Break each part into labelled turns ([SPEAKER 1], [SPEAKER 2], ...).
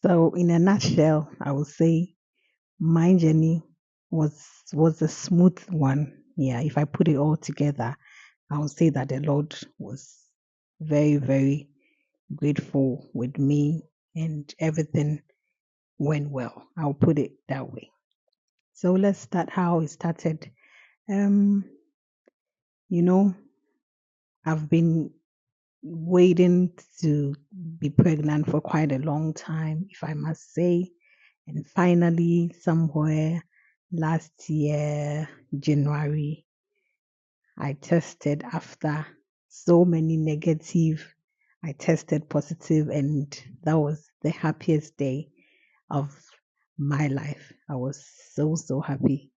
[SPEAKER 1] So, in a nutshell, I would say my journey was was a smooth one. Yeah, if I put it all together, I would say that the Lord was very, very grateful with me, and everything went well. I'll put it that way. So let's start how it started. Um, you know, I've been waiting to be pregnant for quite a long time, if I must say. And finally, somewhere last year, January, I tested after so many negative. I tested positive, and that was the happiest day of my life. I was so, so happy.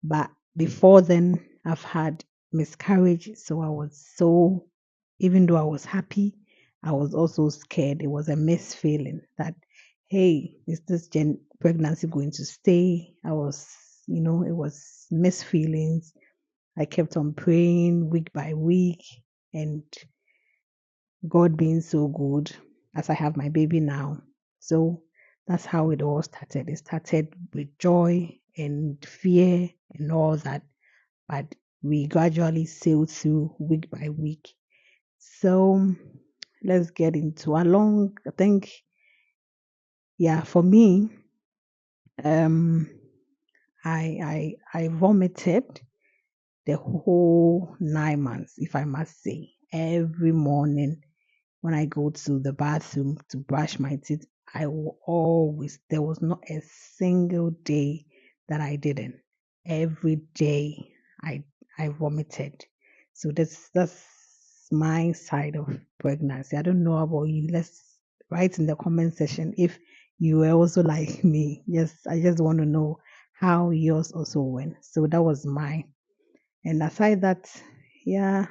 [SPEAKER 1] But before then, I've had miscarriage. So I was so, even though I was happy, I was also scared. It was a mixed feeling that, hey, is this pregnancy going to stay? It was mixed feelings. I kept on praying week by week, and God being so good as I have my baby now. So that's how it all started. It started with joy and fear and all that, but we gradually sailed through week by week. So let's get into along. I think, yeah, for me, um, I vomited the whole 9 months, if I must say, every morning when I go to the bathroom to brush my teeth. I will always, there was not a single day that I didn't. Every day I I vomited. So that's my side of pregnancy. I don't know about you. Let's write in the comment section if you were also like me. Yes, I just want to know how yours also went. So that was mine. And aside that, yeah,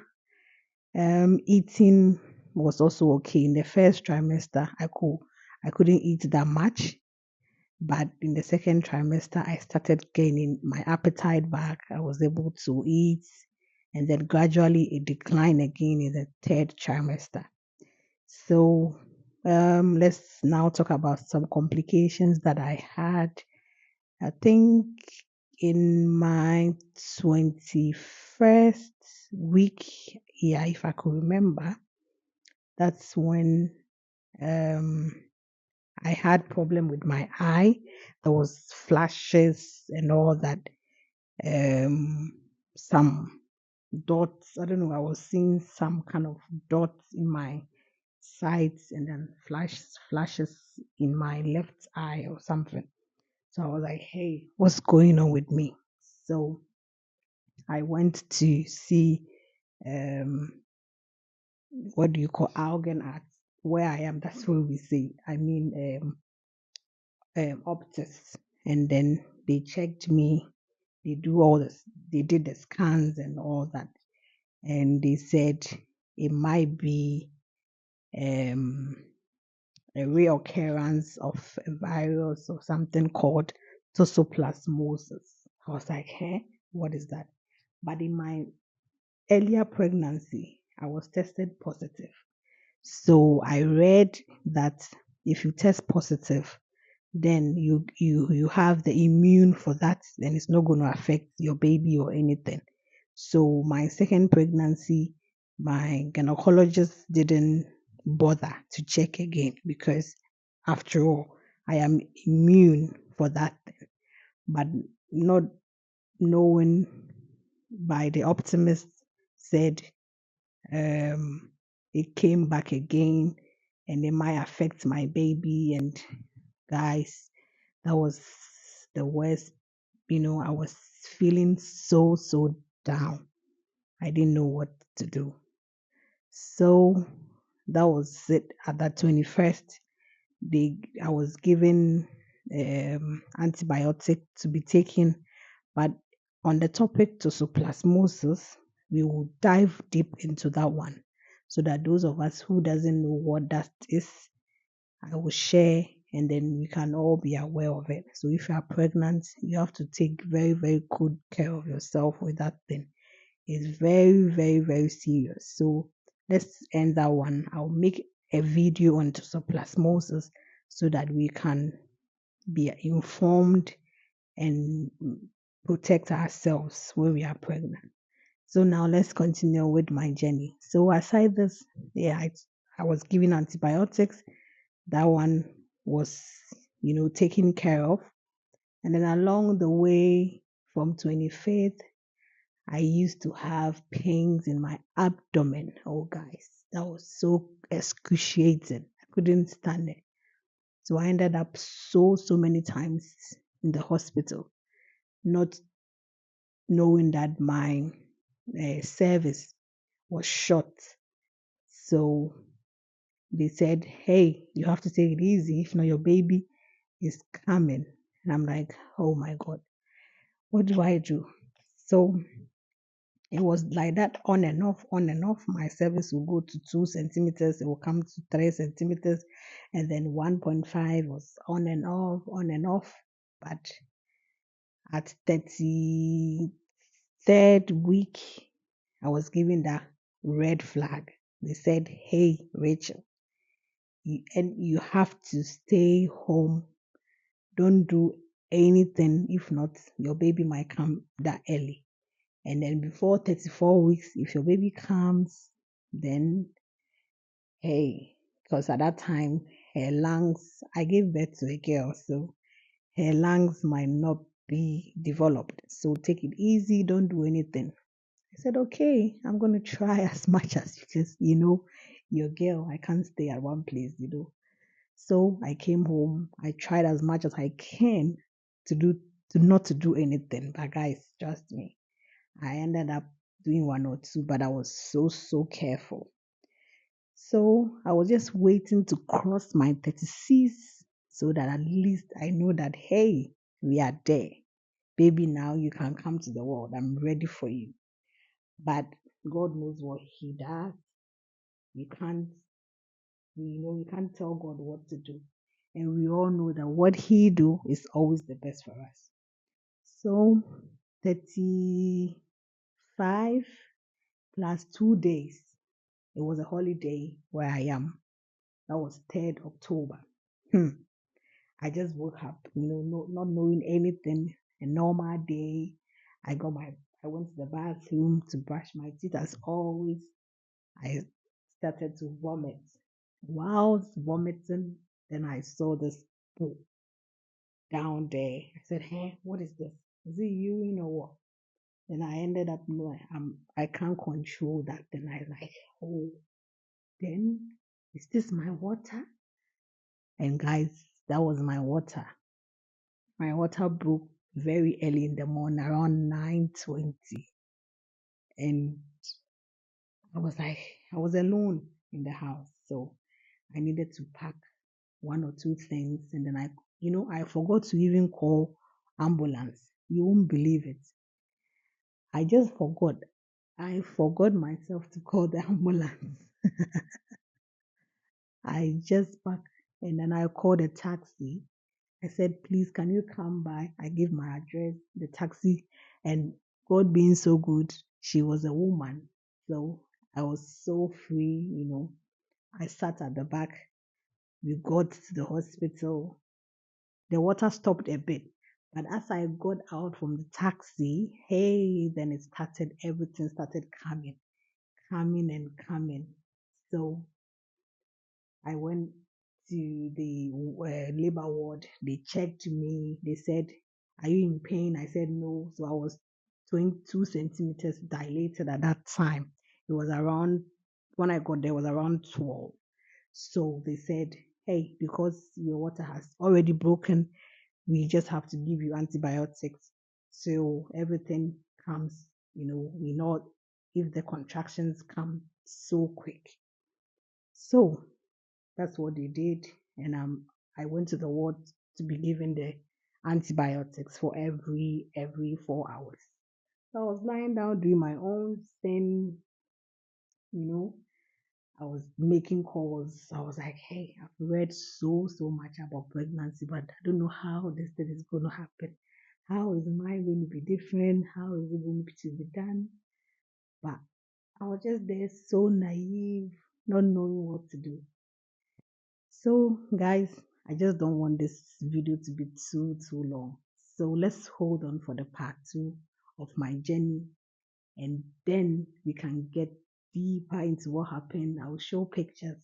[SPEAKER 1] eating was also okay. In the first trimester, I couldn't eat that much, but in the second trimester, I started gaining my appetite back. I was able to eat, and then gradually it declined again in the third trimester. So let's now talk about some complications that I had. I think in my 21st week, yeah, if I could remember, that's when um, I had problem with my eye. There was flashes and all that. Um, some dots. I don't know. I was seeing some kind of dots in my sides, and then flashes in my left eye or something. So I was like, "Hey, what's going on with me?" So I went to see um, what do you call organ at where I am. That's where we say. I mean, optics, and then they checked me. They do all this. They did the scans and all that, and they said it might be um, a reoccurrence of a virus or something called toxoplasmosis. I was like, hey, what is that? But in my earlier pregnancy, I was tested positive. So I read that if you test positive, then you have the immune for that, and it's not going to affect your baby or anything. So my second pregnancy, my gynecologist didn't bother to check again because after all, I am immune for that thing. But not knowing by the optimist said um, it came back again and it might affect my baby. And guys, that was the worst. I was feeling so, so down. I didn't know what to do. So that was it. At that 21st, I was given antibiotic to be taken. But on the topic toxoplasmosis, we will dive deep into that one so that those of us who doesn't know what that is, I will share, and then we can all be aware of it. So if you are pregnant, you have to take very, very good care of yourself with that thing. It's very, very, very serious. So let's end that one. I'll make a video on toxoplasmosis so that we can be informed and protect ourselves when we are pregnant. So now let's continue with my journey. So aside this, yeah, I was given antibiotics. That one was, taken care of. And then along the way from 25th, I used to have pains in my abdomen. Oh, guys, that was so excruciating. I couldn't stand it. So I ended up so many times in the hospital, not knowing that my service was short. So they said, hey, you have to take it easy. If not, your baby is coming. And I'm like, oh my God, what do I do? So it was like that on and off, on and off. My service will go to 2 centimeters, it will come to 3 centimeters, and then 1.5 was on and off, on and off. But at 33rd week, I was given that red flag. They said, hey, Rachel, you have to stay home. Don't do anything. If not, your baby might come that early. And then before 34 weeks, if your baby comes, then hey, because at that time, her lungs, I gave birth to a girl, so her lungs might not be developed. So take it easy, don't do anything. I said, okay, I'm going to try as much as because, your girl, I can't stay at one place. So I came home. I tried as much as I can to do to not to do anything. But guys, trust me, I ended up doing one or two, but I was so careful. So I was just waiting to cross my 36 so that at least I know that hey, we are there. Baby, now you can come to the world. I'm ready for you. But God knows what He does. You can't, you can't tell God what to do. And we all know that what He do is always the best for us. So 35 plus 2 days. It was a holiday where I am. That was 3rd October. I just woke up, not knowing anything. A normal day. I went to the bathroom to brush my teeth as always. I started to vomit. Whilst vomiting, then I saw this pool down there. I said, hey, what is this? Is it urine or what? Then I ended up knowing I can't control that. Then I like, oh, then is this my water? And guys, that was my water. My water broke very early in the morning, around 9:20. And I was like, I was alone in the house. So I needed to pack one or two things. And then I forgot to even call ambulance. You won't believe it. I just forgot. I forgot myself to call the ambulance. I just packed and then I called a taxi. I said, please, can you come by? I gave my address, the taxi, and God being so good, she was a woman. So I was so free. I sat at the back. We got to the hospital. The water stopped a bit. But as I got out from the taxi, hey, then everything started coming and coming. So I went to the labor ward. They checked me. They said, are you in pain? I said no. So I was 22 centimeters dilated at that time. It was around, when I got there, it was around 12. So they said, hey, because your water has already broken, we just have to give you antibiotics. So everything comes, we know if the contractions come so quick. So that's what they did. And I went to the ward to be given the antibiotics for every 4 hours. So I was lying down doing my own thing, you know. I was making calls. I was like, hey, I've read so much about pregnancy, but I don't know how this thing is going to happen. How is mine going to be different? How is it going to be done? But I was just there so naive, not knowing what to do. So, guys, I just don't want this video to be too long. So let's hold on for the part two of my journey, and then we can get deeper into what happened. I'll show pictures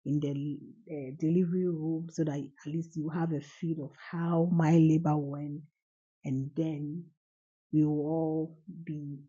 [SPEAKER 1] in the delivery room so that at least you have a feel of how my labor went, and then we will all be